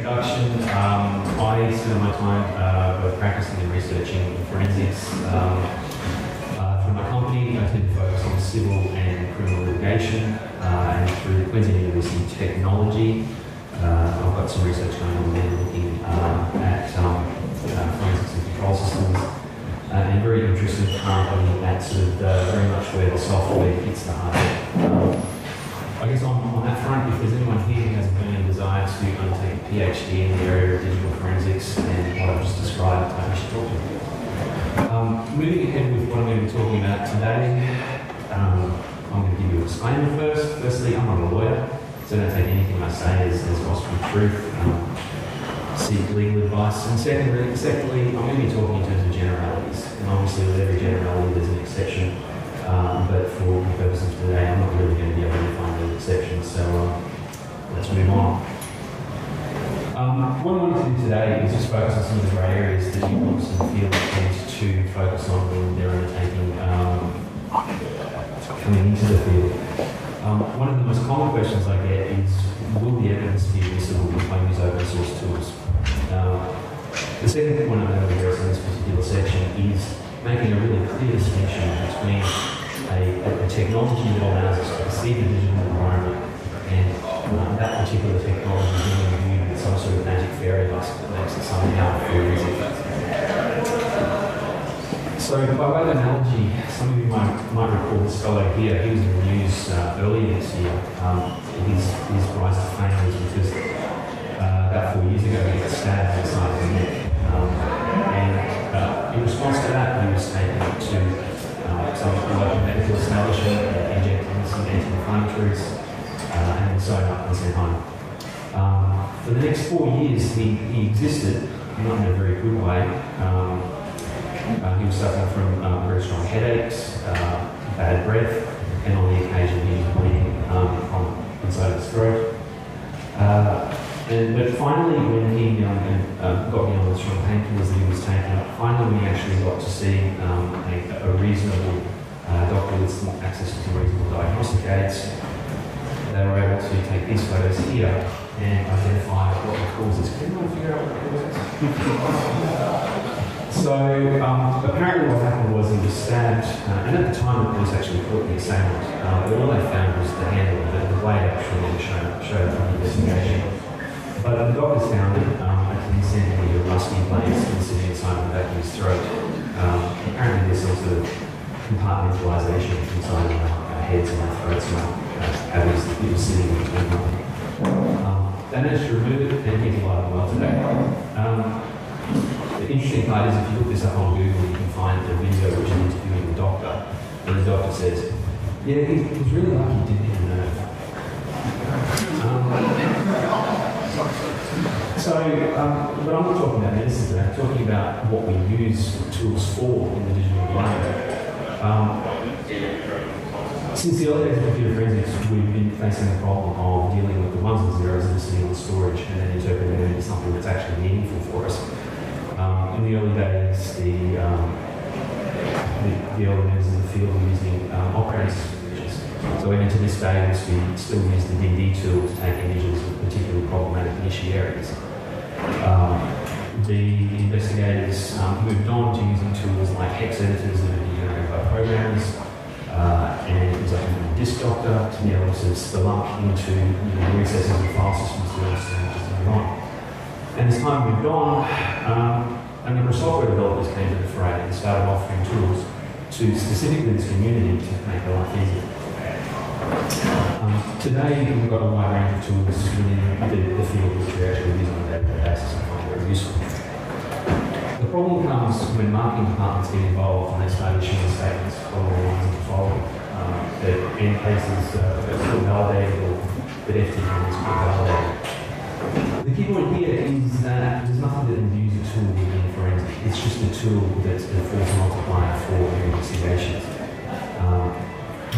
introduction. I spend my time both practicing and researching in forensics. Through my company, I tend to focus on civil and criminal litigation, and through Queensland University Technology, I've got some research going on there looking at forensics and control systems, and very interested currently at sort of very much where the software hits the hardware. I guess on that front, if there's anyone here who has a burning desire to undertake a PhD in the area of digital forensics and what I've just described, I should talk to you. Moving ahead with what I'm going to be talking about today, I'm going to give you a disclaimer first. Firstly, I'm not a lawyer, so don't take anything I say as gospel truth. Seek legal advice. And secondly, I'm going to be talking in terms of generalities. And obviously, with every generality, there's an exception. But for the purposes of today, I'm not really going to be able to find those exceptions. So let's move on. What I wanted to do today is just focus on some of the grey areas that you want some field tend to focus on when they're undertaking coming into the field. One of the most common questions I get is, will the evidence be admissible if I use open source tools? The second point I'm going to address in this particular section is making a really clear distinction between a technology that allows us to perceive the digital environment and that particular technology being viewed with some sort of magic fairy dust that makes it somehow forensic. So by way of analogy, some of you might recall this fellow here. He was in the news earlier this year. His rise to fame was because about 4 years ago he got stabbed in the side of the neck. And in response to that, he was taken to some local medical establishment and injected some anti-inflammatories and so on and sent home. For the next 4 years, he existed, not in a very good way. He was suffering from very strong headaches, bad breath, and on the occasion he was bleeding from inside his throat. But finally, when he got beyond the strong painkillers that he was taking, finally when he actually got to see a reasonable doctor with some access to some reasonable diagnostic aids, they were able to take these photos here and identify what the cause is. Can anyone figure out what the cause is? So apparently what happened was he was stabbed, and at the time the police actually caught the assailant, but all they found was the handle, the blade actually didn't show up in the investigation. But the doctors found it at the incendiary of rusty blades sitting inside the back of his throat. Apparently there's some sort of compartmentalisation inside of our heads and our throats and cavities that he was sitting in between them. They managed to remove it and he's alive and well today. The interesting part is if you look this up on Google, you can find a video which is interviewing the doctor, and the doctor says, yeah, he's really lucky he didn't hit a nerve. But I'm not talking about medicine today, I'm talking about what we use tools for in the digital environment. Since the early days of computer forensics, we've been facing the problem of dealing with the ones and zeros that are sitting on storage and then interpreting them into something that's actually meaningful for us. In the early days, the early members of the field were using operating system images. So even to this day, we still use the DD tool to take images of particularly problematic niche areas. The investigators moved on to using tools like hex editors that are generated by programmers, and it was like a disk doctor to be able to spelunk into the recesses of file systems to understand what was going on. And as time moved on, a number of software developers came to the fray and started offering tools to specifically this community to make their life easier. Today, we've got a wide range of tools within the field which we actually use on a day-to-day basis and find very useful. The problem comes when marketing departments get involved and they start issuing statements along the lines of the following, that in cases that's still validated or that FTP is still validated. The key point here is that there's nothing that imbues a tool within forensics. It's just a tool that's a force multiplier for investigations.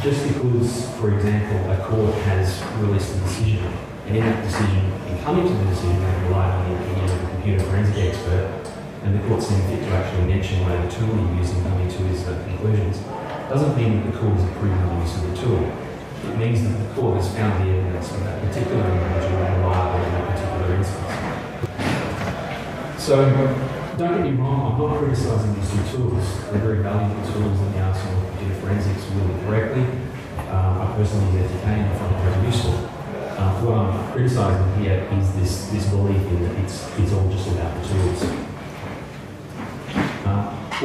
Just because, for example, a court has released a decision, and in that decision, in coming to the decision, they relied on the opinion of a computer forensic expert, and the court seemed fit to actually mention whatever tool he used in coming to his conclusions, doesn't mean that the court has approved the use of the tool. It means that the court has found the evidence of that particular individual reliable in that particular instance. So, don't get me wrong, I'm not criticising these two tools. They're very valuable tools in the arsenal of computer forensics really correctly. I personally use FTK and I find it very useful. What I'm criticising here is this belief in that it's all just about the tools.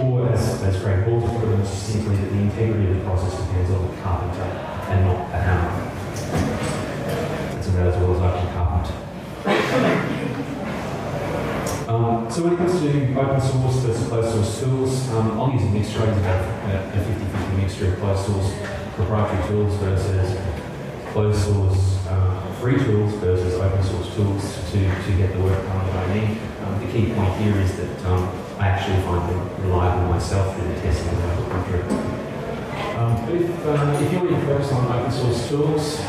Or as Craig Hall put it succinctly, that the integrity of the process depends on the carpenter and not the hammer. That's about as well as I can carpenter. So when it comes to open source versus closed source tools, I'll use a mixture. I use about a 50-50 mixture of closed source proprietary tools versus closed source free tools versus open source tools to get the work done that I need. The key point here is that I actually find them reliable myself through the testing that I've gone through. If you want to focus on open source tools,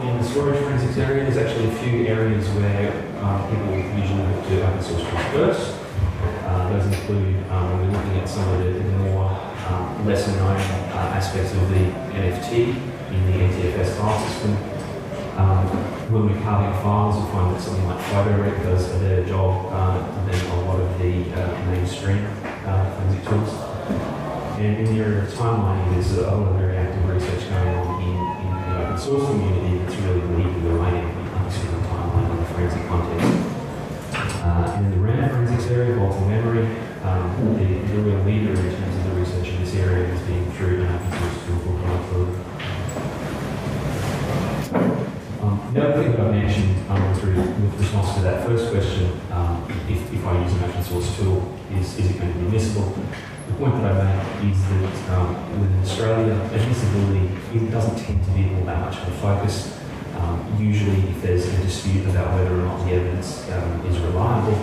in the storage forensics area, there's actually a few areas where people usually look to open source tools first. Those include, when we're looking at some of the more lesser known aspects of the NFT in the NTFS file system. When we're carving files, we find that something like PhotoRec does a better job than a lot of the mainstream forensic tools. And in the area of timelining, there's a lot of very active research going on in the open source community that's really leading the way in understanding timeline in the forensic context. In the RAM forensics area, volatile memory, the real leader in terms of the research in this area has been through an open source tool called Ruxcon. The other thing that I mentioned with response to that first question, if I use an open source tool, is it going to be admissible? The point that I make is that within Australia, admissibility doesn't tend to be all that much of a focus. Usually, if there's a dispute about whether or not the evidence is reliable,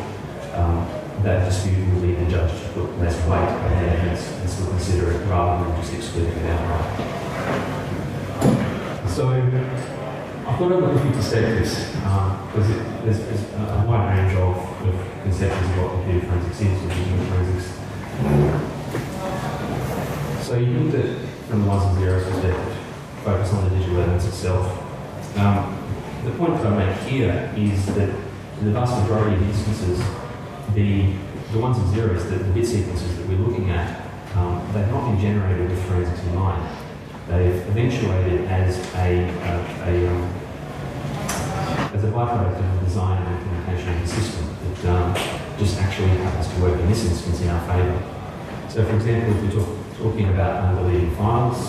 that dispute will lead the judge to put less weight on the evidence and still consider it rather than just excluding it outright. So, I thought I'd look at a few perspectives, because there's a wide range of conceptions of what computer forensics is or digital forensics. So you looked at from the ones and zeros perspective, focus on the digital evidence itself. The point that I make here is that in the vast majority of instances, the ones and zeros, the bit sequences that we're looking at, they've not been generated with forensics in mind. They've eventuated as a byproduct of the design and implementation of the system that just actually happens to work in this instance in our favour. So, for example, if we're talking about undeleted files,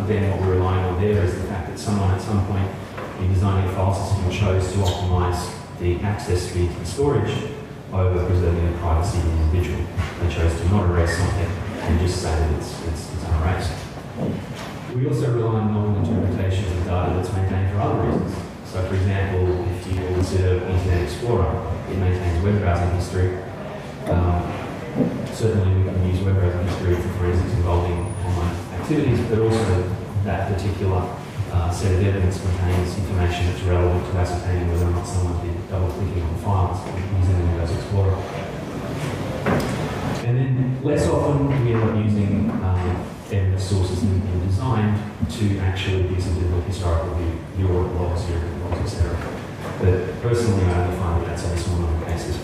then what we're relying on there is the fact that someone at some point in designing a file system chose to optimise the access speed and storage over preserving the privacy of the individual. They chose to not erase something and just say that it's unerased. We also rely on novel interpretations of data that's maintained for other reasons. So, for example, if you consider Internet Explorer, it maintains web browsing history. Certainly, we can use web browsing history for forensics involving online activities, but also that particular set of evidence contains information that's relevant to ascertaining whether or not someone did double-clicking on files using the Windows Explorer. And then, less often, we end up using evidence sources that have been designed to actually do some bit of historical view, your logs, your logs, etc. But personally, I only find that that's a small number of cases.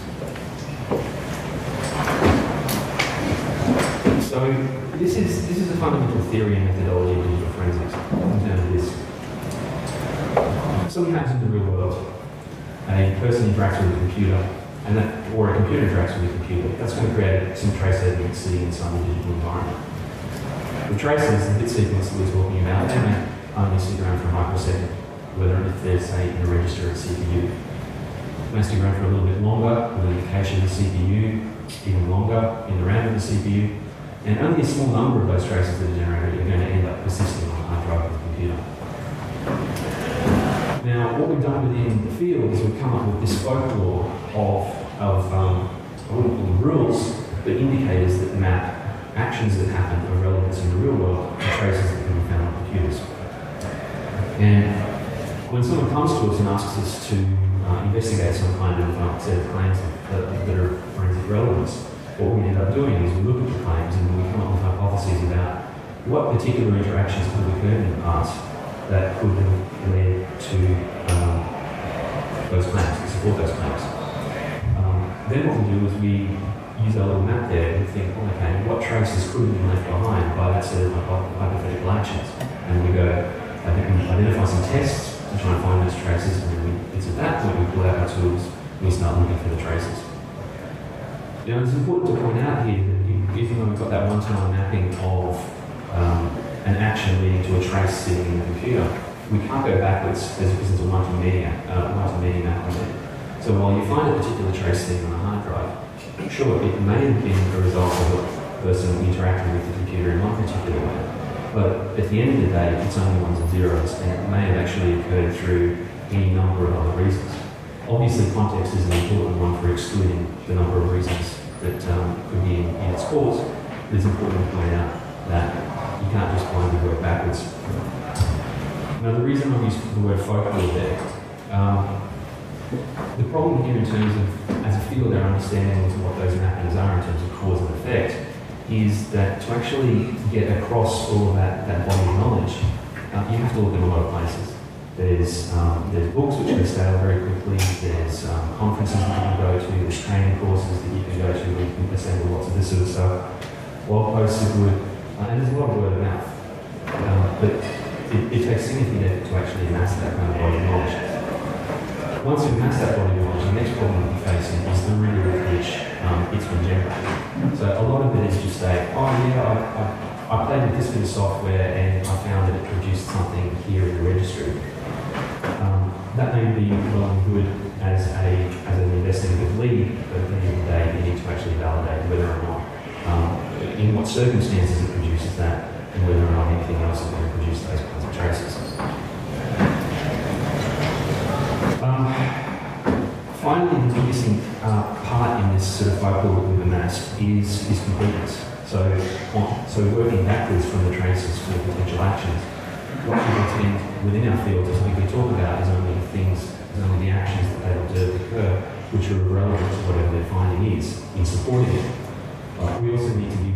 So this is the fundamental theory and methodology of digital forensics in terms of this. Something happens in the real world. A person interacts with a computer, or a computer interacts with a computer. That's going to create some trace evidence sitting inside the digital environment. The traces, the bit sequence that we're talking about, they may only stick around for a microsecond, whether if there's, say, in a register at CPU. It may stick around for a little bit longer, with the cache of the CPU, even longer in the RAM of the CPU, and only a small number of those traces that are generated are going to end up persisting on the hard drive of the computer. Now, what we've done within the field is we've come up with this folklore of I wouldn't call them rules, but indicators that map actions that happen of relevance in the real world to traces that can be found on computers. And when someone comes to us and asks us to investigate some kind of set of claims that are forensic relevance, what we end up doing is we look at the claims and we come up with hypotheses about what particular interactions could have occurred in the past that could have led to those claims, to support those claims. Then what we do is we use our little map there and think, well, okay, what traces could have been left behind by that set of hypothetical actions? And we go, I think we identify some tests to try and find those traces, and then it's at that point we pull out our tools, we start looking for the traces. Now it's important to point out here that even though we've got that one-to-one mapping of an action leading to a trace sitting in the computer, we can't go backwards because it's a one-to-many map. So while you find a particular trace sitting on a hard drive, sure, it may have been a result of a person interacting with the computer in one particular way, but at the end of the day, it's only ones and zeros, and it may have actually occurred through any number of other reasons. Obviously, context is an important one for excluding the number of reasons that could be in its cause, but it's important to point out that you can't just blindly work backwards. Now, the reason I use the word folklore there, the problem here in terms of, as a field, our understanding of what those mappings are in terms of cause and effect, is that to actually get across all of that body of knowledge, you have to look in a lot of places. There's books which can stale very quickly, there's conferences that you can go to, there's training courses that you can go to, where you can assemble lots of this sort of stuff. Blog posts are good, and there's a lot of word of mouth. But it takes significant effort to actually amass that kind of body of knowledge. Once you amass that body of knowledge, the next problem that you're facing is the rigor with which it's been generated. So a lot of it is just oh yeah, I played with this bit of software and I found that it produced something here in the registry. That may be well and good as an investigative lead, but at the end of the day, you need to actually validate whether or not, in what circumstances it produces that, and whether or not anything else is going to produce those kinds of traces. Finally, the missing part in this sort of folklore that we've amassed is completeness. So working backwards from the traces for potential actions, what we intend within our field to typically talk about is only the actions that they observe occur, which are relevant to whatever their finding is in supporting it. We also need to be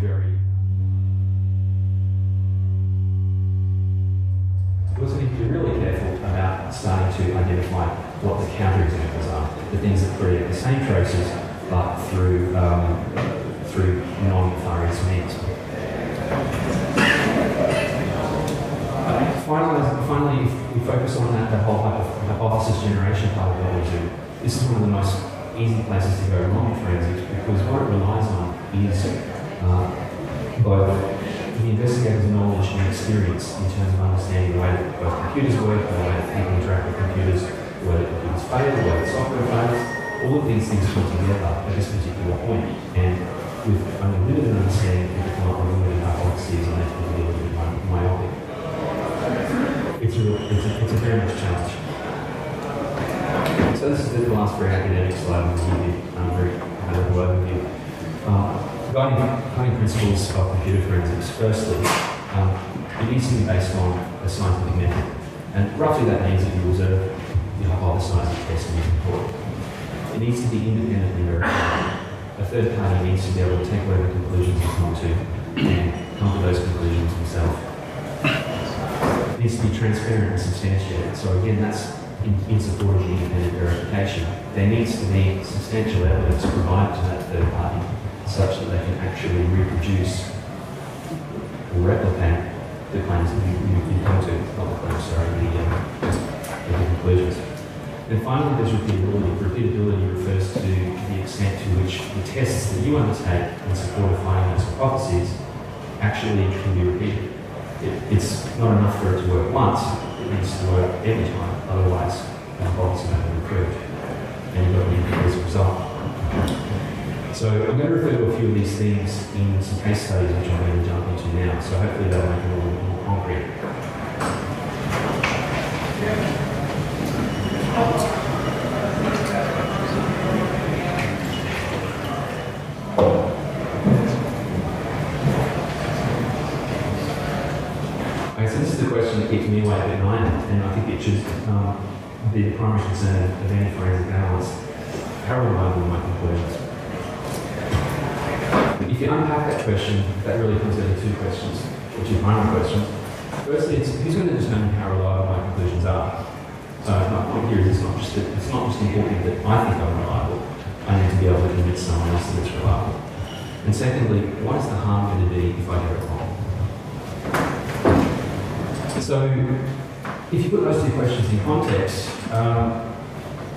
really careful about starting to identify what the counterexamples are, the things that create the same traces, but through non-nefarious means. Finally, if we focus on that whole hypothesis generation part of what we do, this is one of the most easy places to go wrong in forensics, because what it relies on is both the investigator's knowledge and experience in terms of understanding the way that both computers work, the way that people interact with computers, the way that computers fail, the way that software fails. All of these things come together at this particular point, and with only limited understanding, people come up with limited hypotheses and they tend to be a little bit myopic. It's a very much challenge. So this is the last very academic slide I'm going to give you, very high-level overview. Guiding principles of computer forensics. Firstly, it needs to be based on a scientific method, and roughly that means that you observe, you hypothesize, you test, and you report. It needs to be independently verified. A third party needs to be able to take whatever conclusions you come to and come to those conclusions himself. It needs to be transparent and substantiated. So again, that's in support of the independent verification. There needs to be substantial evidence provided to that third party such that they can actually reproduce or replicate the claims that you come to, not the claims, sorry, the conclusions. And finally, there's repeatability. Repeatability refers to the extent to which the tests that you undertake in support of finding those hypotheses actually can be repeated. It's not enough for it to work once, it needs to work every time, otherwise the hypothesis won't be improved, and you've got an increased result. So I'm going to refer to a few of these things in some case studies which I'm going to jump into now, so hopefully that'll make it a little bit more concrete. Okay, so this is the question that keeps me awake at night, and I think it should be the primary concern of any forensic analyst. How reliable are my conclusions? If you unpack that question, that really comes down to two questions, or two primary questions. Firstly, it's who's going to determine how reliable my conclusions are? So my point here is it's not just important that I think I'm reliable. I need to be able to convince someone else that it's reliable? And secondly, what is the harm going to be if I get it wrong? So, if you put those two questions in context,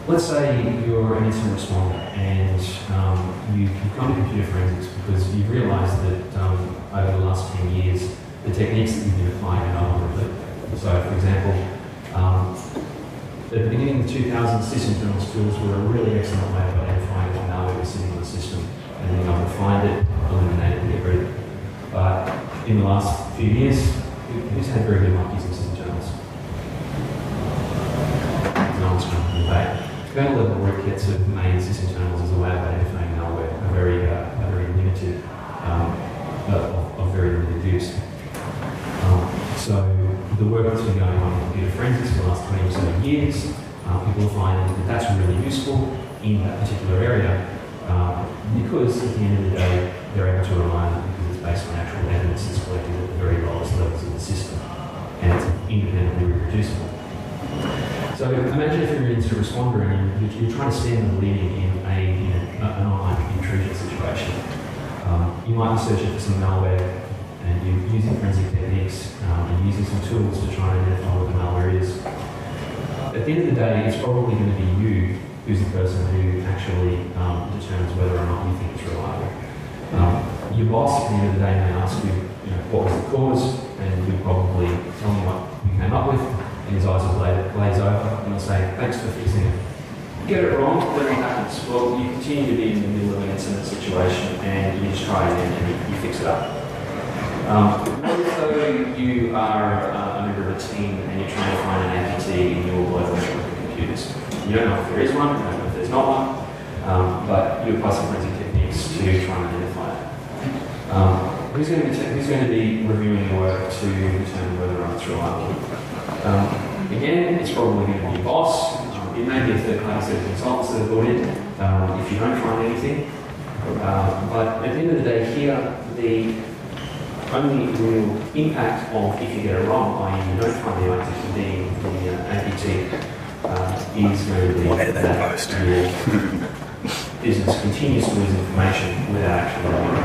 let's say you're an incident responder and you come to computer forensics because you've realised that over the last 10 years, the techniques that you've been applying are no longer relevant. So, for example, at the beginning of the 2000s, sysinternals tools were a really excellent way of identifying what malware was sitting on the system and being able to find it, eliminate it, and get rid of it. But in the last few years, who's had very good luck using sysinternals? No one's come from the debate. Kernel level rootkits have made sysinternals as a way of identifying malware a very limited, of very limited use. So the work that's been going on in computer forensics for the last 20 or so years, people are finding that that's really useful in that particular area because at the end of the day, they're able to rely on it because it's based on actual evidence that's collected at the very lowest levels of the system and it's independently reproducible. So imagine if you're an incident responder and you're trying to stand the lead in an online intrusion situation. You might be searching for some malware and you're using forensic techniques and using some tools to try and identify what the malware is. At the end of the day, it's probably going to be you who's the person who actually determines whether or not you think it's reliable. Your boss, at the end of the day, may ask you, what was the cause, and you'll probably tell him what you came up with, and his eyes will glaze over, and he'll say, thanks for fixing it. You get it wrong, then what happens? Well, you continue to be in the middle of an incident situation, and you just try again, and you fix it up. What if though you are a member of a team and you're trying to find an amputee in your global network of computers? You don't know if there is one, you don't know if there's not one, but you apply some forensic techniques to try and identify it. Who's going to be reviewing your work to determine whether or not it's reliable? Again, it's probably going to be your boss. It may be a third-party set of consultants that are brought in if you don't find anything. But at the end of the day here, the only real impact of if you get it wrong, i.e. you don't find the amputee is going to be that your business continues to lose information without actually knowing it.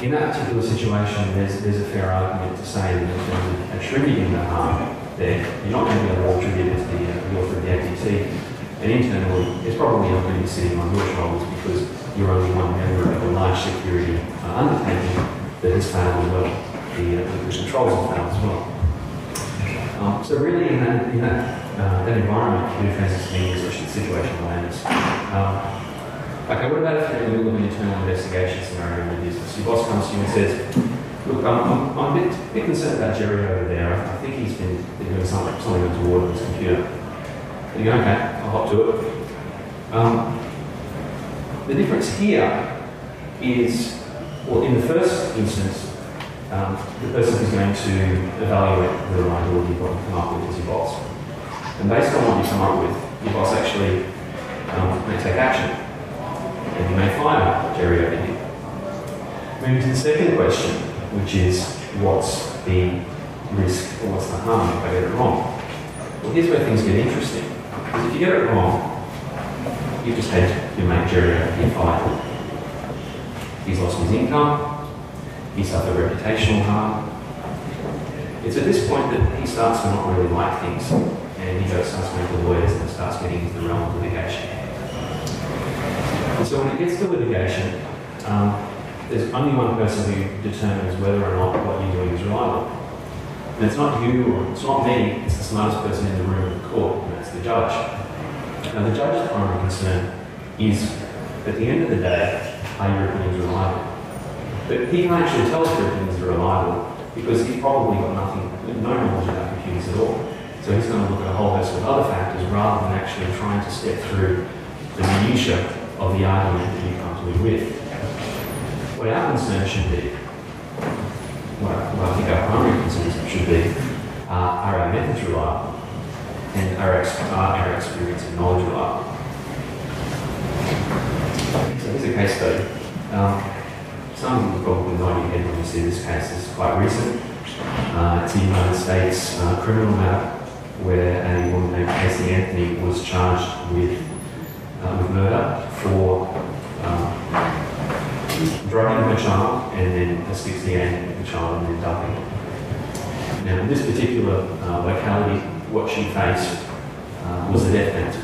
In that particular situation, there's a fair argument to say that in terms of attributing the harm, that you're not going to be able to attribute it to the author of the amputee, and internally, it's probably not going to be sitting on your shoulders because you're only one member of a large security undertaking that has failed as well. The controls have failed as well. So really, in that environment, computer forensics means such a situation awareness. Okay, what about if you're in the middle of an internal investigation scenario in the business? Your boss comes to you and says, look, I'm a bit concerned about Jerry over there. I think he's been doing something untoward on his computer. And you go, okay, I'll hop to it. The difference here is, well, in the first instance, the person who's going to evaluate the reliability of what you come up with is your boss. And based on what you come up with, your boss actually may take action. And you may fire Jerry over here. Moving to the second question, which is, what's the risk or what's the harm if I get it wrong? Well, here's where things get interesting. Because if you get it wrong, you just had your mate Jerry over here fired. He's lost his income, he's suffered reputational harm. It's at this point that he starts to not really like things, and he starts going to lawyers and starts getting into the realm of litigation. And so when it gets to litigation, there's only one person who determines whether or not what you're doing is reliable. And it's not you or it's not me, it's the smartest person in the room in the court, and that's the judge. Now the judge's primary concern is, at the end of the day, are your opinions reliable? But he can't actually tell if your opinions are reliable because he's probably got no knowledge about computers at all. So he's going to look at a whole host of other factors rather than actually trying to step through the minutiae of the argument that you come to me with. What our concern should be, what I think our primary concerns should be, are our methods reliable and our experience and knowledge reliable. So here's a case study. Some of you will probably nod your head when you see this case. It's quite recent. It's a United States criminal matter. where a woman named Casey Anthony was charged with murder for drugging her child and then asphyxiating the child and then dumping it. Now, in this particular locality, what she faced was a death penalty.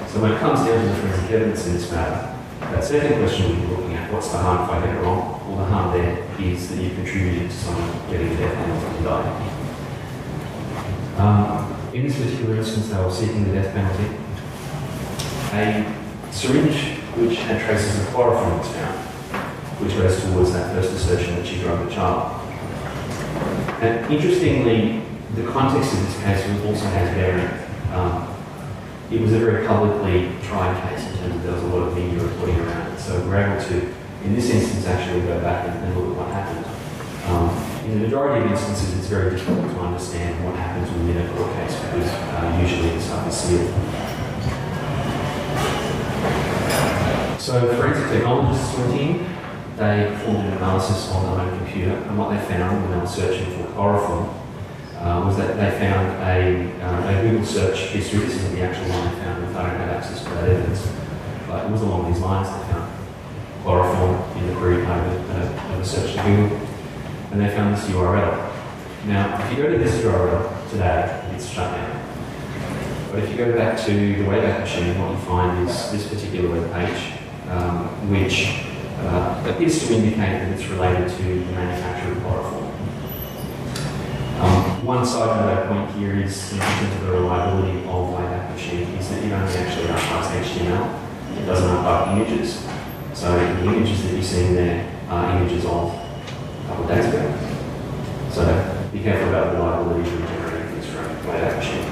So when it comes down to the forensic evidence in this matter, that second question we'll be looking at, what's the harm if I get it wrong? Well, the harm there is that you've contributed to someone getting a death penalty and dying. In this particular instance, they were seeking the death penalty. A syringe which had traces of chloroform was found, which goes towards that first assertion that she drugged the child. And interestingly, the context of this case also has bearing. It was a very publicly tried case in terms of there was a lot of media reporting around it. So we're able to, in this instance, actually go back and look at what happened. In the majority of instances, it's very difficult to understand what happens within a court case because usually the stuff is sealed. So the forensic technologists on the team, they performed an analysis on their own computer, and what they found when they were searching for chloroform was that they found a Google search history. This isn't the actual one they found, if I don't have access to that evidence, but it was along these lines. They found chloroform in the query part of a search to Google, and they found this URL. Now, if you go to this URL today, it's shut down. But if you go back to the Wayback Machine, what you find is this particular web page, which appears to indicate that it's related to the manufacture of chloroform. One side note I point here is, in terms of the reliability of Wayback Machine, is that it only actually archives HTML. It doesn't archive images. So the images that you're seeing there are images of a couple of days ago. So be careful about the reliability of generating things from Wayback Machine.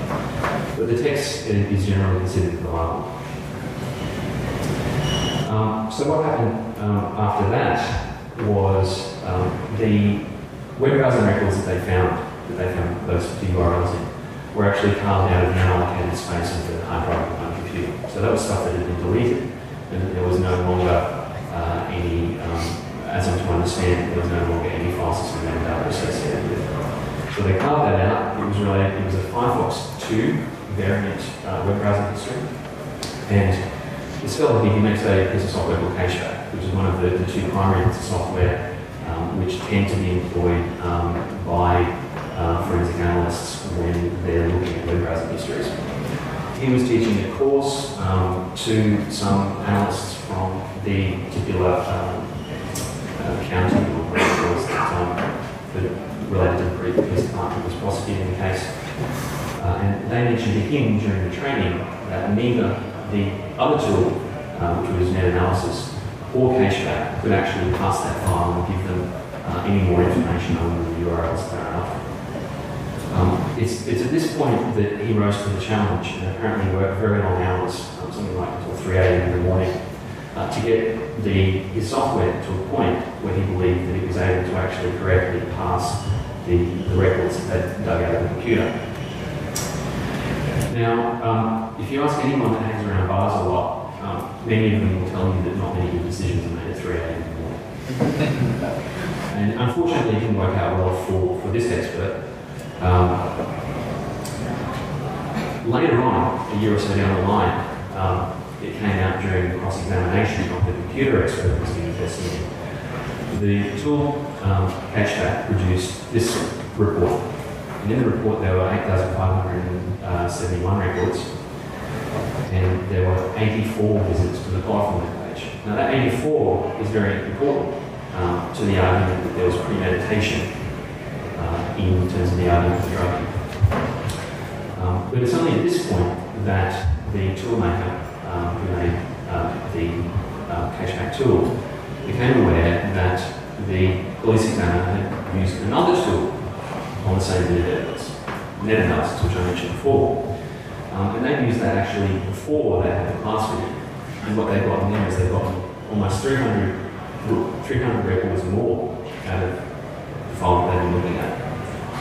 But the text is generally considered reliable. So what happened after that was the web browsing records that they found those two URLs in, were actually carved out of the unallocated space of the hard drive of my computer. So that was stuff that had been deleted, and there was no longer any, as I'm to understand, there was no longer any file system data associated with it. So they carved that out. It was related. It was a Firefox 2 variant web browser history, and this fellow here makes a piece of software called Cacheback, which is one of the two primary bits of software which tend to be employed by forensic analysts when they're looking at web browsing histories. He was teaching a course to some analysts from the particular county or course that related to the previous department was prosecuting the case. And they mentioned to him during the training that neither the other tool, which was net analysis, or Cacheback could actually pass that file and give them any more information on the URLs that are after. It's at this point that he rose to the challenge and apparently worked very long hours, something like until 3 a.m. in the morning, to get his software to a point where he believed that he was able to actually correctly pass the records that they dug out of the computer. Now, if you ask anyone that hangs around bars a lot, many of them will tell you that not many good decisions are made at 3 a.m. in the morning. And unfortunately, it didn't work out well for this expert. Later on, a year or so down the line, it came out during the cross-examination of the computer expert who was being investigated. The tool, Cacheback, produced this report. And in the report, there were 8,571 records, and there were 84 visits to the chloroform page. Now, that 84 is very important to the argument that there was premeditation in terms of the argument of drugging. But it's only at this point that the toolmaker who made the Cacheback tool became aware that the police examiner had used another tool on the same bit of evidence, net analysis, which I mentioned before. And they used that actually before they had the class video. And what they've gotten there is they've gotten almost 300 records more out of the file that they've been looking at.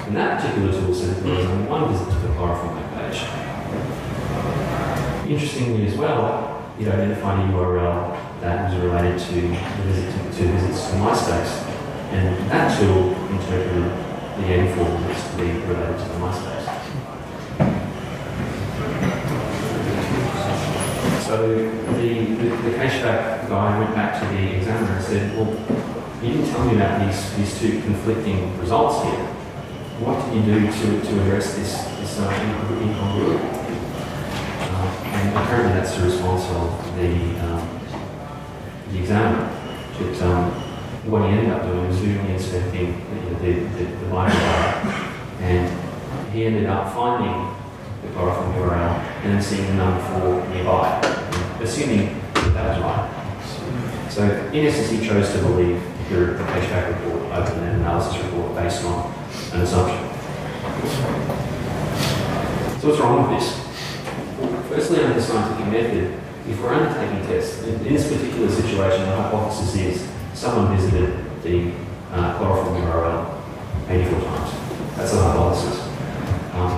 And that particular tool said that there was only one visit to the chloroform page. Interestingly as well, it identified a URL that was related to the visits to MySpace. And that tool interpreted the 84 visits to be related to the MySpace. So the caseback guy went back to the examiner and said, well, you didn't tell me about these two conflicting results here. What did you do to address this incongruity? And apparently that's the response of the examiner. That what he ended up doing was visually inspecting the binary data, and he ended up finding the chloroform URL and then seeing the number 4 nearby, assuming that was right. So in essence, he chose to believe the caseback report over an analysis report based on an assumption. So what's wrong with this? Well, firstly, under the scientific method, if we're undertaking tests, in this particular situation, the hypothesis is someone visited the chloroform URL 84 times. That's the hypothesis.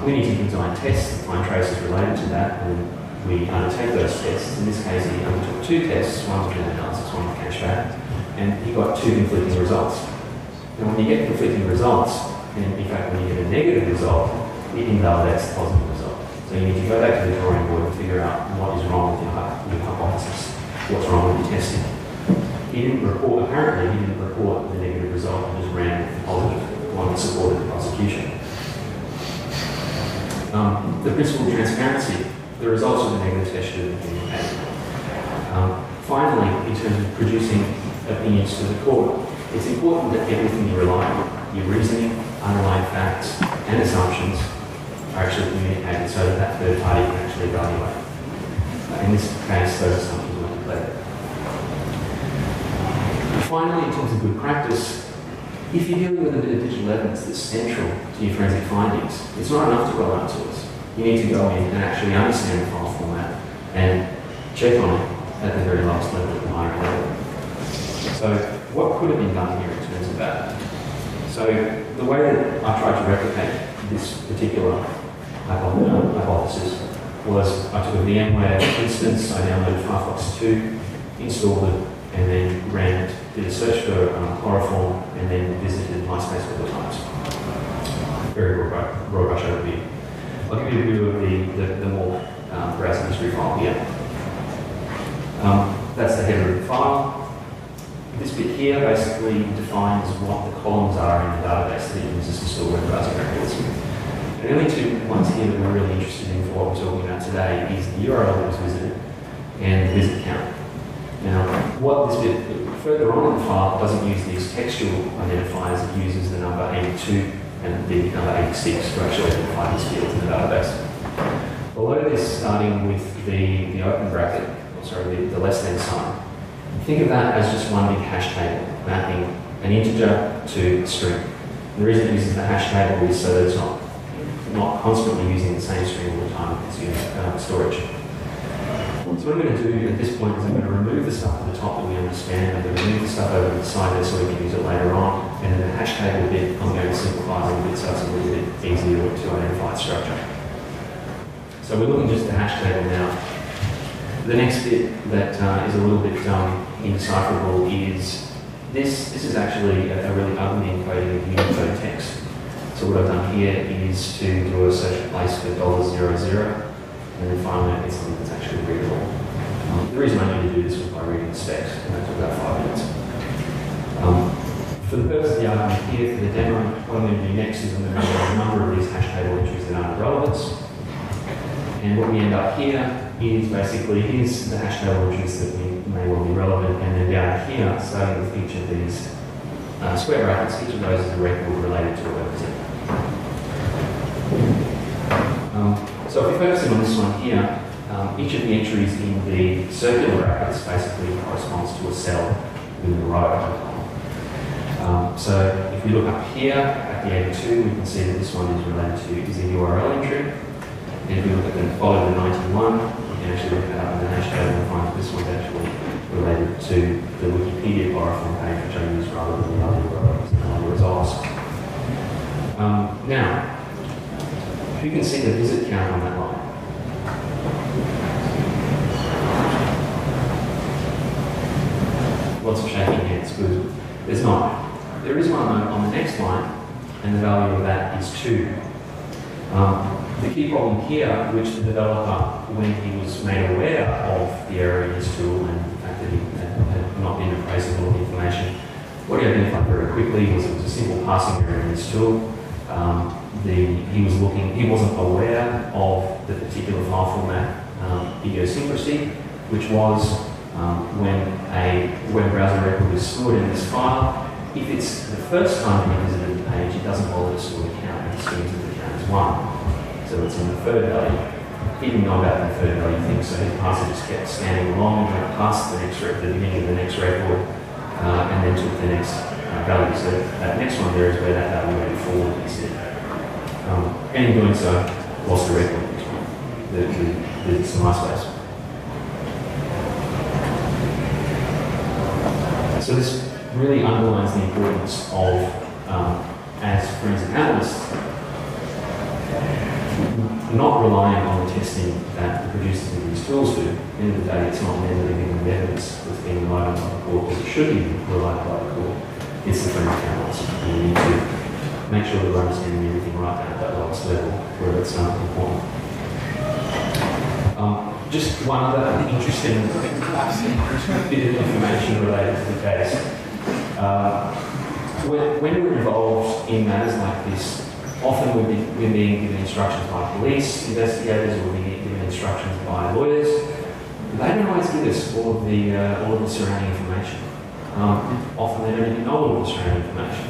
We need to design tests to find traces related to that, and we undertake those tests. In this case, he undertook 2 tests, one with an analysis, one with cashback, and he got 2 conflicting results. Now, when you get conflicting results, and in fact, when you get a negative result, it invalidates the positive result. So you need to go back to the drawing board and figure out what is wrong with your hypothesis, what's wrong with your testing. Apparently he didn't report the negative result and just ran with the positive one that supported the prosecution. The principle of transparency, the results of the negative test should have been communicated. Finally, in terms of producing opinions to the court, it's important that everything you rely on, your reasoning, underlying facts, and assumptions are actually communicated so that that third party can actually evaluate. In this case, those assumptions were declared. Finally, in terms of good practice, if you're dealing with a bit of digital evidence that's central to your forensic findings, it's not enough to roll out tools. You need to go in and actually understand the file format and check on it at the very lowest level, at the higher level. So what could have been done here in terms of that? So the way that I tried to replicate this particular hypothesis was I took a VMware instance, I downloaded Firefox 2, installed it, and then ran it, did a search for chloroform, and then visited MySpace a couple of times. Very broad brush overview. I'll give you a view of the more browser history file here. That's the header of the file. This bit here basically defines what the columns are in the database that it uses to store web browser records. And the only 2 ones here that we're really interested in for what we're talking about today is the URL that was visited and the visit count. Now, what this bit further on in the file doesn't use these textual identifiers, it uses the number 82 and the number 86 to actually identify these fields in the database. Below this, starting with the open bracket, the less than sign, think of that as just one big hash table, mapping an integer to a string. And the reason it uses the hash table is so that it's not constantly using the same string all the time as using storage. So what I'm going to do at this point is I'm going to remove the stuff at the top that we understand. I'm going to remove the stuff over to the side there so we can use it later on. And then the hash table bit, I'm going to simplify a little bit so it's a little bit easier to identify its structure. So we're looking just at the hash table now. The next bit that is a little bit indecipherable is this is actually a really ugly encoding of Unicode text. So what I've done here is to do a search place for $00, and then finally I get something that's actually readable. The reason I need to do this was by reading the specs, and that took about 5 minutes. For the purpose of the argument here, for the demo, what I'm going to do next is I'm going to go a number of these hash table entries that aren't relevance. And what we end up here is basically, here's the hash table entries that may well be relevant, and then down here, starting with each of these square brackets, each of those is a record related to a web visit. So if we focus in on this one here, each of the entries in the circular brackets basically corresponds to a cell within the row. So if we look up here at the 82, we can see that this one is related to is a URL entry. And if we look at the follow the 91, we can actually look that up in the hash table and find that this one's actually related to the Wikipedia chloroform page, which I use rather than the other URLs and other results. Now, you can see the visit count on that line. Lots of shaking hands, because there's not. There is one on the next line, and the value of that is 2. The key problem here, which the developer, when he was made aware of the error in his tool and the fact that he had not been appraised of all the information, what he identified very quickly was it was a simple passing error in his tool. He wasn't aware of the particular file format idiosyncrasy, which was when a web browser record is stored in this file. If it's the first time that he visited the page, it doesn't bother to store the count, it assumes that the count is 1. So it's in the third value. He didn't know about the third value thing, so his parser just kept scanning along, went past the beginning of the next record, and then took the next value. So that next one there is where that value went forward, he said. And in doing so, lost the record, the MySpace. So this really underlines the importance of, as forensic analysts, not relying on the testing that the producers of these tools do. At the end of the day, it's not them that are giving the evidence that's being relied on by the court, but it should be relied on by the court. It's the forensic analyst. And we need to make sure that we're understanding everything right down at that lowest level where it's important. Just one other interesting bit of information related to the case. When we're involved in matters like this, often we're being given instructions by police investigators, or we're being given instructions by lawyers. They don't always give us all of the surrounding information. Often they don't even know all of the surrounding information.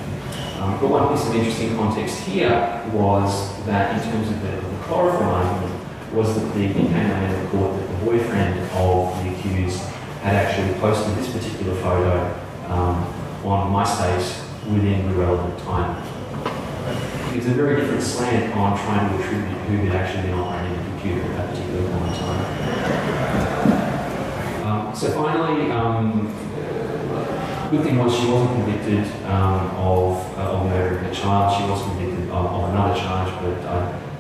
But one piece of interesting context here was that in terms of the chloroform argument, was that it became known in the court that the boyfriend of the accused had actually posted this particular photo on MySpace within the relevant time. It's a very different slant on trying to attribute who had actually been operating the computer at that particular point in time. So finally, good thing was she wasn't convicted of murdering her child. She was convicted of another charge, but I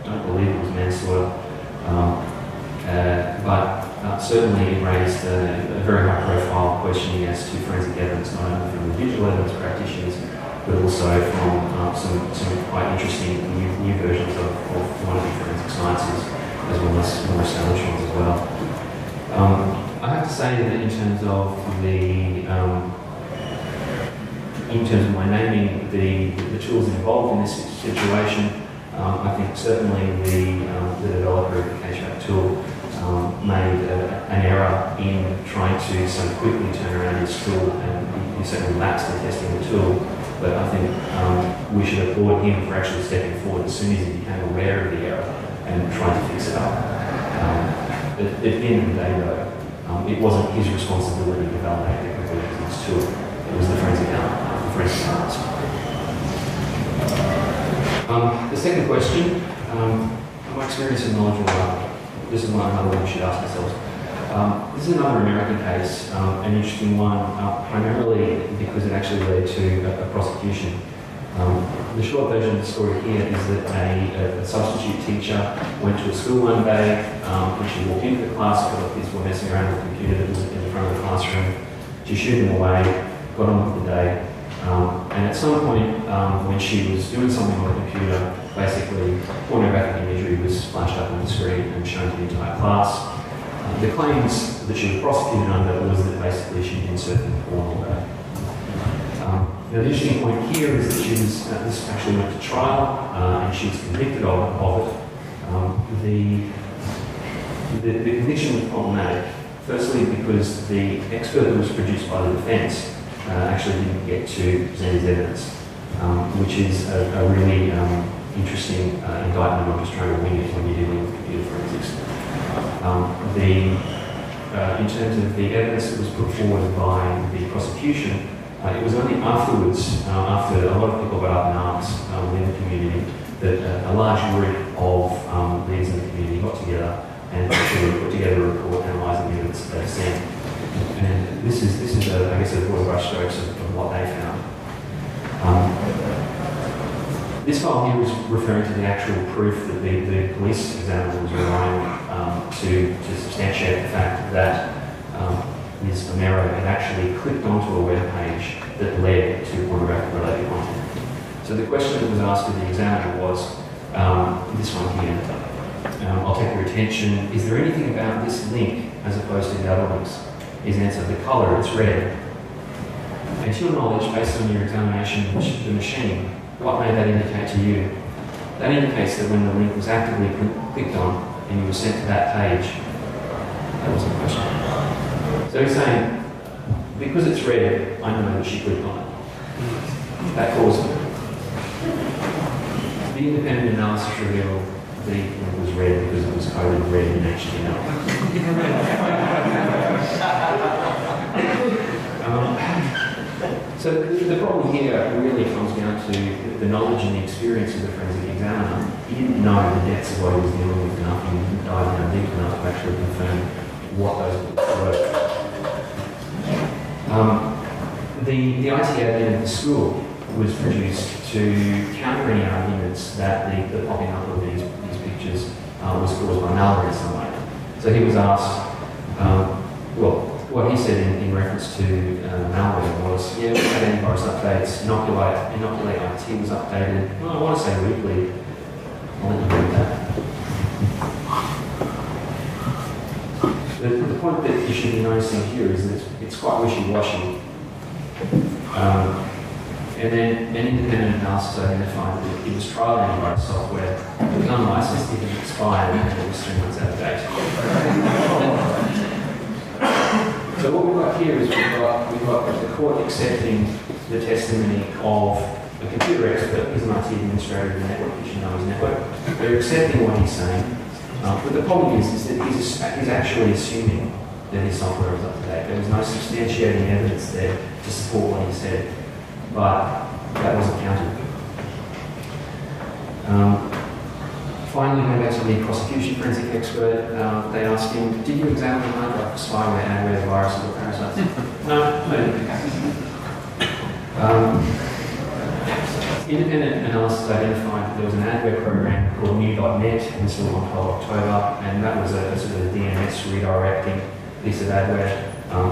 don't believe it was manslaughter. But certainly it raised a very high-profile questioning as to forensic evidence, not only from the digital evidence practitioners, but also from some quite interesting new versions of wannabe forensic sciences, as well as more established ones as well. I have to say that in terms of my naming the tools involved in this situation, I think certainly the developer of the K-Trap tool made an error in trying to so quickly turn around his tool, and he certainly lapsed in testing the tool. But I think we should applaud him for actually stepping forward as soon as he became aware of the error and trying to fix it up. At the end of the day, though, it wasn't his responsibility to validate the conclusions of his tool. It was the forensic analyst. The second question, my experience and knowledge of this is another one we should ask ourselves. This is another American case, an interesting one, primarily because it actually led to a prosecution. The short version of the story here is that a substitute teacher went to a school one day, when she walked into the class, a couple of kids were messing around with a computer that was in the front of the classroom. She shooed them away, got on with the day, and at some point when she was doing something on the computer, basically pornographic imagery was flashed up on the screen and shown to the entire class. The claims that she was prosecuted under was that basically she'd been surfing porn all day. Now the interesting point here is that this actually went to trial and she was convicted of it. The conviction was problematic. Firstly, because the expert that was produced by the defence actually didn't get to present his evidence, which is a really interesting indictment on just trying to wing it when you're dealing with computer forensics. In terms of the evidence that was put forward by the prosecution, it was only afterwards, after a lot of people got up in arms within the community, that a large group of leaders in the community got together and actually put together a report analysing the evidence that they've seen. And this is I guess, a broad brushstrokes of what they found. This file here is referring to the actual proof that the police examiner was relying on to substantiate the fact that Ms. Romero had actually clicked onto a web page that led to pornographic-related content. So the question that was asked of the examiner was this one here. attention, is there anything about this link as opposed to the other links? His answer, the colour, it's red. And to your knowledge, based on your examination of the machine, what may that indicate to you? That indicates that when the link was actively clicked on and you were sent to that page, that was the question. So he's saying, because it's red, I know that she clicked on it. That caused it. The independent analysis revealed the link was red because it was coded red in HTML. So the problem here really comes down to the knowledge and the experience of the forensic examiner. He didn't know the depths of what he was dealing with enough, and he didn't dive down deep enough to actually confirm what those books were. The IT admin of the school was produced to counter any arguments that the popping up of these pictures was caused by malware in some way. So he was asked, what he said in reference to malware was, yeah, we had antivirus updates, Inoculate IT was updated. Well, I want to say weekly. I'll let you read that. The point that you should be noticing here is that it's quite wishy-washy. And then an independent analysis identified that it was trial antivirus software, it was unlicensed, it was expired, and it was 3 months out of date. So what we've got here is we've got the court accepting the testimony of a computer expert. He's an IT administrator of the network, you should know his network. They're accepting what he's saying. But the problem is that he's actually assuming that his software is up to date. There was no substantiating evidence there to support what he said, but that wasn't counted. Finally, going back to the prosecution forensic expert, they asked him, did you examine the hard drive for spyware, adware, viruses, or parasites? No, independent analysis identified that there was an adware program called new.net installed on 12 October, and that was a sort of a DNS redirecting piece of adware,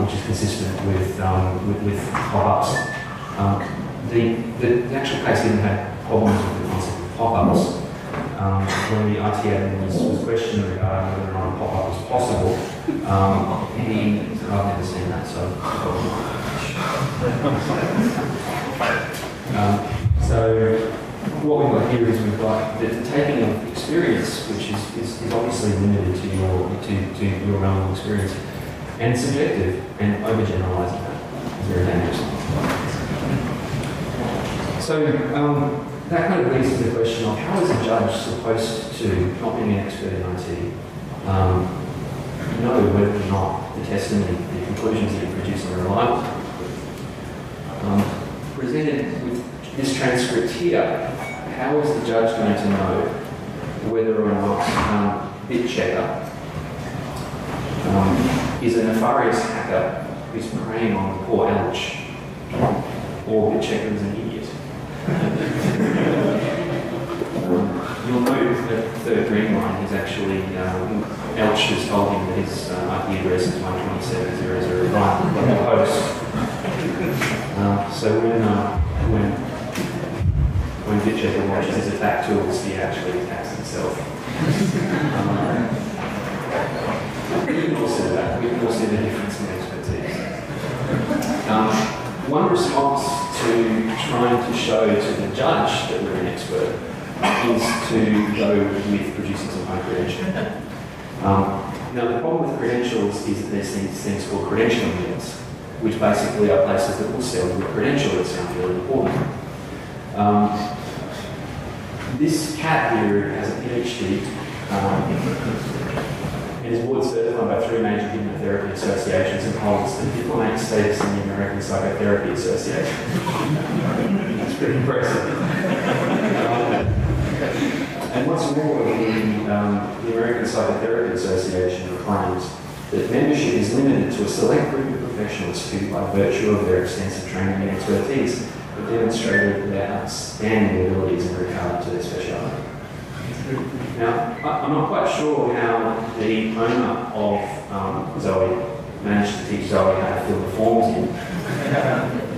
which is consistent with pop-ups. The actual case didn't have problems with the concept of pop-ups. When the IT admin was questioned regarding whether or not a pop-up was possible, I've never seen that, so. So what we've got here is we've got the taking of experience, which is obviously limited to your realm of experience, and subjective, and overgeneralising that is very dangerous. So that kind of leads to the question of how is a judge supposed to, not being an expert in IT, know whether or not the testimony, the conclusions that you produce are reliable? Presented with this transcript here, how is the judge going to know whether or not BitChecker is a nefarious hacker who's preying on poor Elch, or BitChecker is an idiot? You'll note that the third green line is actually Elch has told him that his IP address is 127.0.0.1 on the host. So when BitChecker watches his attack tools, he actually attacks himself. We can all see that. We can all see the difference in expertise. One response to trying to show to the judge that we're an expert is to go with producing some high credential. Now the problem with credentials is that there's these things called credentialing units, which basically are places that will sell you a credential that sounds really important. This cat here has a PhD and is board certified by 3 major hypnotherapy associations and holds the diplomat status in the American Psychotherapy Association. That's pretty impressive. And what's more, the American Psychotherapy Association claims that membership is limited to a select group of professionals who, by virtue of their extensive training and expertise, have demonstrated their outstanding abilities in regard to their speciality. Now, I'm not quite sure how the owner of Zoe managed to teach Zoe how to fill the forms in.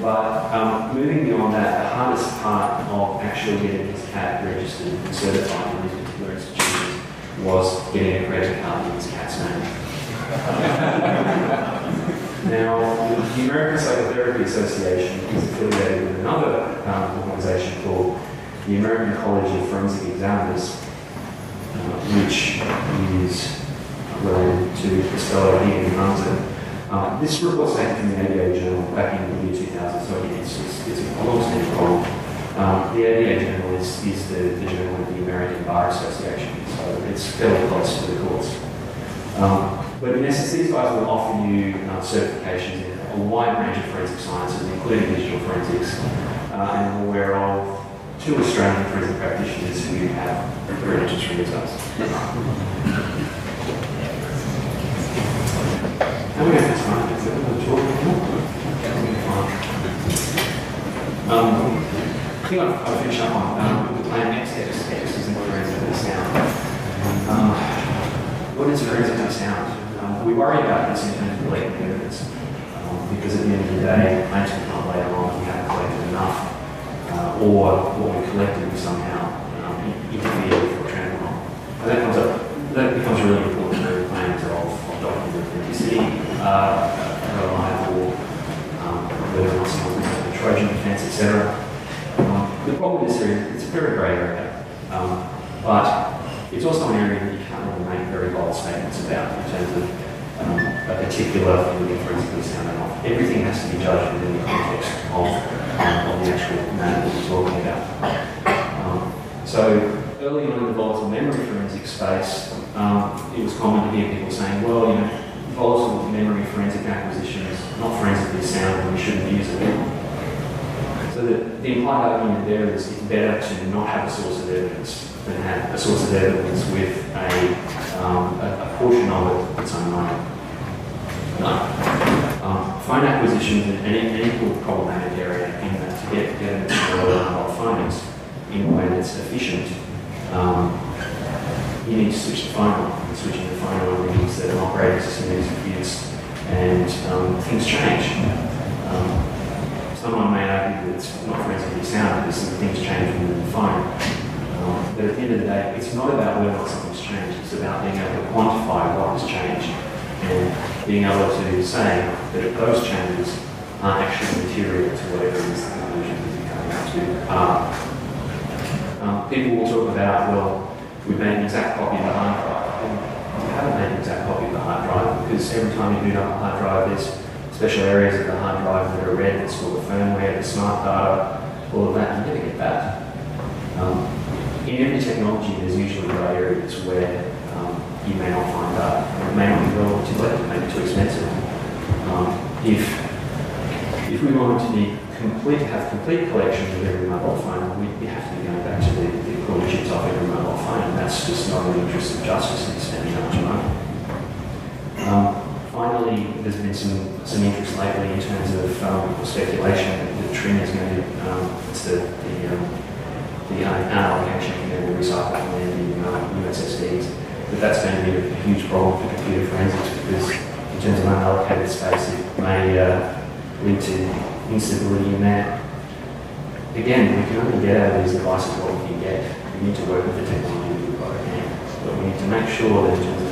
But moving beyond that, the hardest part of actually getting his cat registered and certified in these particular institutions was getting a credit card in his cat's name. Now, the American Psychotherapy Association is affiliated with another organisation called the American College of Forensic Examiners, which is related to this fellow here who runs it. This report's taken from the ADA Journal back in the year 2000, so it's a long-standing problem. The ADA Journal is the journal of the American Bar Association, so it's fairly close to the courts. But in essence, these guys will offer you certifications in a wide range of forensic sciences, including digital forensics, and I'm aware of 2 Australian forensic practitioners who have credentials from these guys. How are we going to time? Is that what we're talking about? I think I'll finish up on the plan X is in forensic sound. What is forensic sound? We worry about this in terms of collecting evidence, because at the end of the day, plaintiff can't later on we haven't collected enough, or what we collected we somehow interfered with or trampled on. And that becomes really important for claims of document authenticity, reliable, whether or not someone has a Trojan defence, etc. The problem is it's a very grey area, but it's also an area that you can't really make very bold statements about in terms of a particular thing that forensically sounding off. Everything has to be judged within the context of the actual matter that we're talking about. So early on in the volatile memory forensic space, it was common to hear people saying, well, volatile memory forensic acquisition is not forensically sound and we shouldn't use it. So the implied argument there is it's better to not have a source of evidence than have a source of evidence with a portion of it that's unknown. Phone acquisition is an equal problematic area in that to get evidence from mobile phones in a way that's efficient, you need to switch the phone on. And switching the phone on means that an operating system is used and things change. Someone may argue that it's not forensically sound because some things change within the phone. But at the end of the day, it's not about whether or not something's changed. It's about being able to quantify what has changed and being able to say that if those changes aren't actually material to whatever it is the conclusion that you're coming up to are. People will talk about, well, we've made an exact copy of the hard drive. And you haven't made an exact copy of the hard drive because every time you boot up a hard drive, there's special areas of the hard drive that are read, that's called the firmware, the smart data, all of that. You never get that. In every technology, there's usually grey areas where you may not find that. It may not be relevant to it, it may be too expensive. If we wanted to have complete collections of every mobile phone, we have to be going back to the ownership of every mobile phone, and that's just not in the interest of justice and spending that much money. Finally, there's been some interest lately in terms of speculation that TRIN is going to, it's the unallocation of the recycled and the USSDs, that's going to be a huge problem for computer forensics because in terms of unallocated space, it may lead to instability in that. Again, we can only get out of these devices what we can get. We need to work with the technology we've got at hand, but we need to make sure that in terms of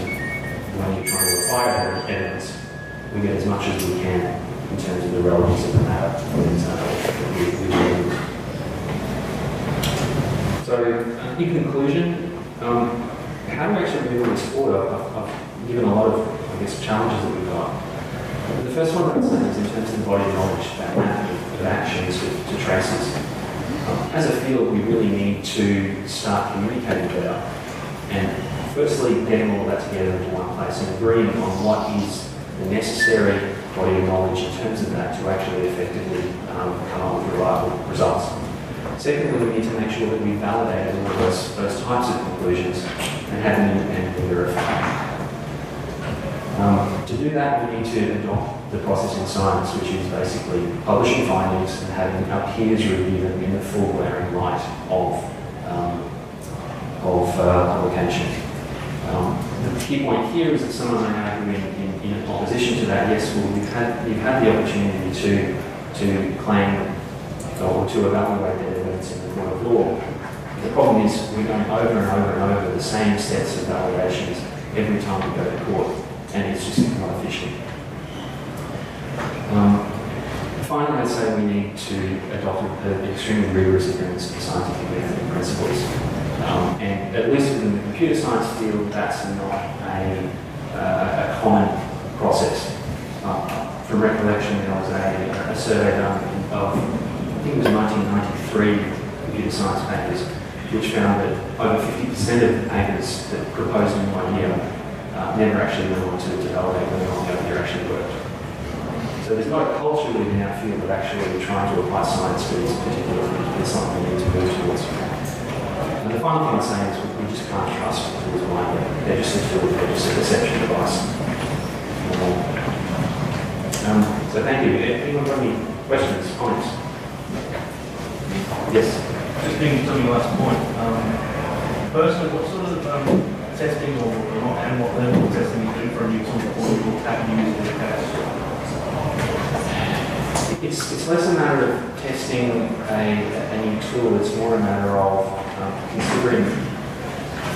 when you're trying to acquire evidence, we get as much as we can in terms of the relevance of the matter that we do. So, in conclusion, how do we actually move this forward? I've given a lot of, challenges that we've got. The first one I'd say is in terms of the body of knowledge, that mapping of actions to traces. As a field, we really need to start communicating better. And firstly, getting all of that together into one place and agreeing on what is the necessary body of knowledge in terms of that to actually effectively come up with reliable results. Secondly, we need to make sure that we validate all of those types of conclusions and have them independently verified. To do that, we need to adopt the process in science, which is basically publishing findings and having our peers review them in the full glaring light of publication. The key point here is that someone may argue in opposition to that, yes, well, you've had the opportunity to claim or to evaluate the evidence in the court of law. The problem is we're going over and over and over the same sets of validations every time we go to court, and it's just not efficient. Finally, I'd say we need to adopt an extremely rigorous adherence to scientific method and principles. And at least within the computer science field, that's not a common process. From recollection, there was a survey done of, I think it was 1993 computer science papers, which found that over 50% of the papers that proposed a new idea never actually went on to validate whether or not the idea actually worked. So there's not a culture within our field of actually trying to apply science to these particular things, but it's something we need to move towards. And the final thing I'm saying is we just can't trust tools blindly. They're just a tool, they're just a perception device. So thank you. Anyone got any questions, comments? Yes? Just being to your last point, firstly, what sort of testing and what level of testing you do for a new tool before you will have used in the case? It's less a matter of testing a new tool, it's more a matter of considering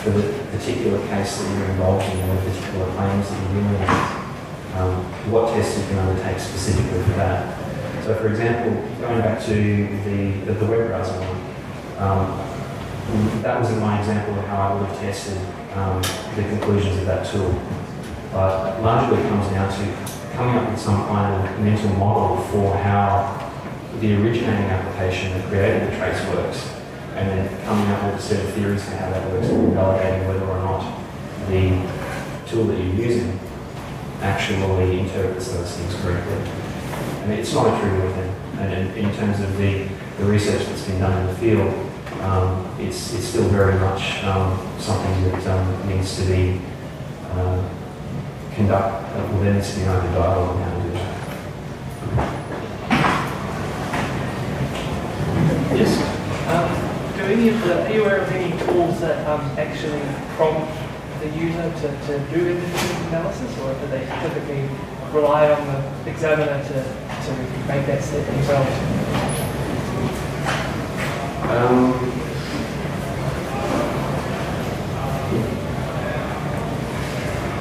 for the particular case that you're involved in or the particular claims that you're dealing with, what tests you can undertake specifically for that. So for example, going back to the web browser one, that was in my example of how I would have tested the conclusions of that tool. But largely it comes down to coming up with some kind of mental model for how the originating application that created the trace works, and then coming up with a set of theories for how that works and validating whether or not the tool that you're using actually interprets those things correctly. And it's not a trivial thing. And in terms of the research that's been done in the field, it's still very much something that needs to be there needs to be an open dialogue on how to do that. Yes. Are you aware of any tools that actually prompt the user to do independent analysis, or do they typically rely on the examiner to make that step themselves?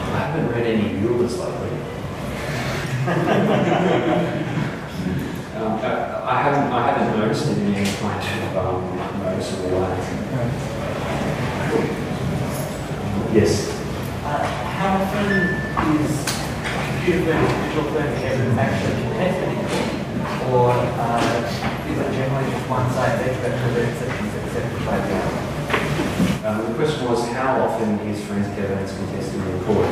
I haven't read any rulers lately. I haven't noticed it in any kind of noticeable way. Yes. How often is computer learning, visual learning evidence actually contested, or is it generally just one side that evidence that is accepted by the other? The question was, how often is forensic evidence contested in court?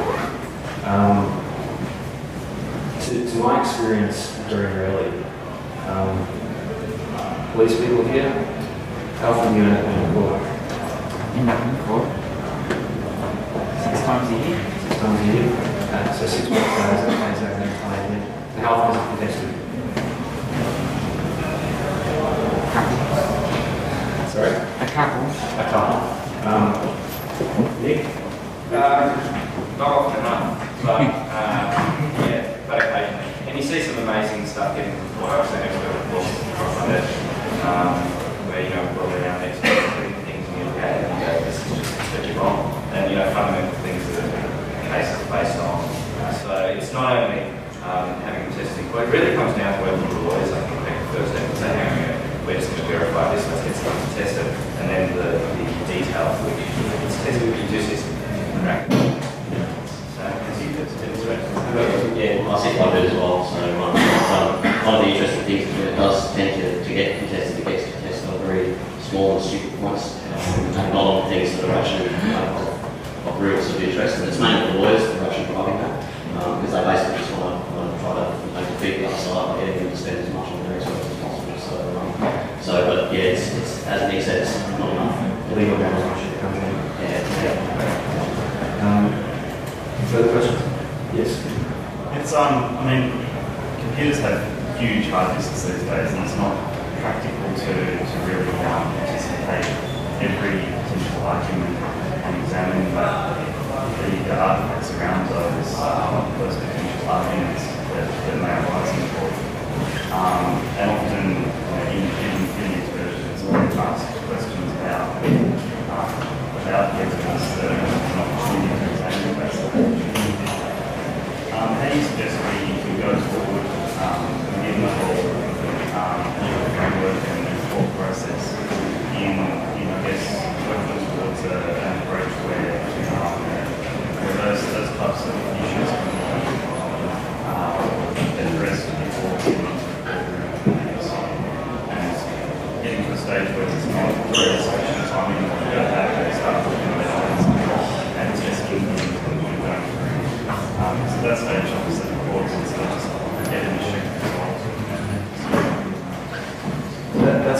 To my experience, very rarely. Police people here, how often do you end up in court? End up in court? 6 times a year. 6 times a year. So 6 work days, that pays over an entire year. And how often is it contested? Sorry? A couple. A couple. Nick? Not often enough, but yeah, but occasionally. And you see some amazing stuff getting reported. I've seen expert reports on it, where probably around experts putting things in your head and you go, this is just completely wrong. And fundamental things that the case is based on. So it's not only having them tested in court. It really comes down to working with the lawyers. I think make the first step and say, hang on, we're just going to verify this, let's get something to test it, and then the details which it's tested, you do see some correct. Yeah, I see quite a bit as well. So one of the interesting things is it does tend to get contested. It gets contested on very small and stupid points, and not on things that are actually of real sort of interest. And it's mainly the lawyers that are actually driving that, because they basically just want to try to defeat the other side by getting them to spend as much on their research as possible. But yeah, it's as Nick said, it's not enough. Legal damage should come in. Further questions? Yes. It's computers have huge hard disks these days, and it's not practical to really anticipate every potential argument and examine the artifacts around those potential arguments that may arise in court. And often, in these versions, when asked questions about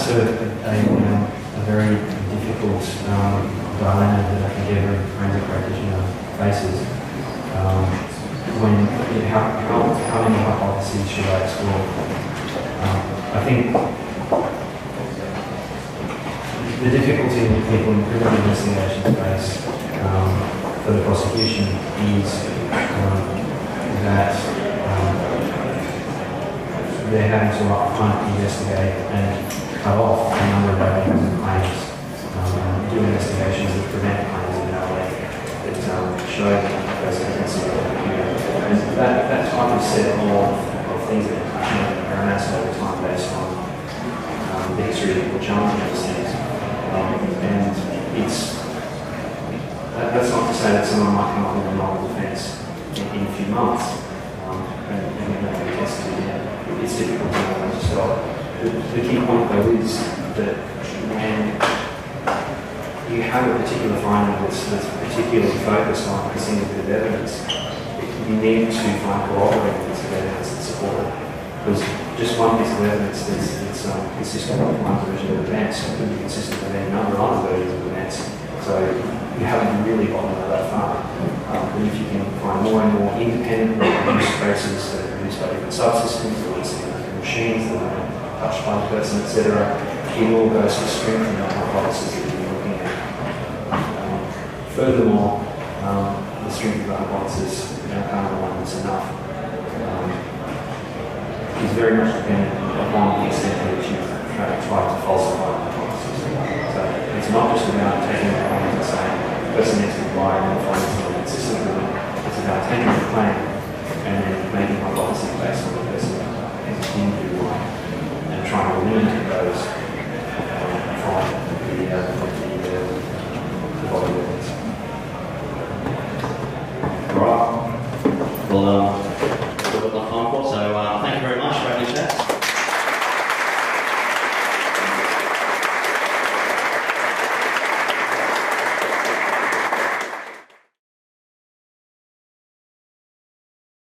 that's a very difficult dilemma that I think every forensic practitioner faces. How many hypotheses should I explore? I think the difficulty that people in criminal investigation face for the prosecution is that they're having to upfront investigate and cut off a number of avenues and claims, do investigations that prevent claims in our way, that show those evidence of the computer. And that type of set of things that are amassed over time based on the history of the challenge of those things. And that's not to say that someone might come up with a novel defence in a few months, and we may be tested again. It's difficult to know when to stop. The key point though is that when you have a particular finding that's particularly focused on a single bit of evidence, you need to find corroborating bits of evidence that support it. Because just one piece of evidence that's consistent with one version of events could be consistent with any number of other versions of events. So you haven't really gotten that far. But if you can find more and more independently produced traces that are produced by different subsystems, or machines that are touched by the person, etc., it all goes to strengthen the hypothesis that you're looking at. Furthermore, the strength of the hypothesis, kind of one that's enough, is very much dependent upon the extent to which you try to falsify the hypothesis. So it's not just about taking the claim and saying the person next to lie and then finding something consistent with it. It's about taking the claim and then making hypotheses based on the person as a individual lie and trying to eliminate those from the body of evidence. Right. Well,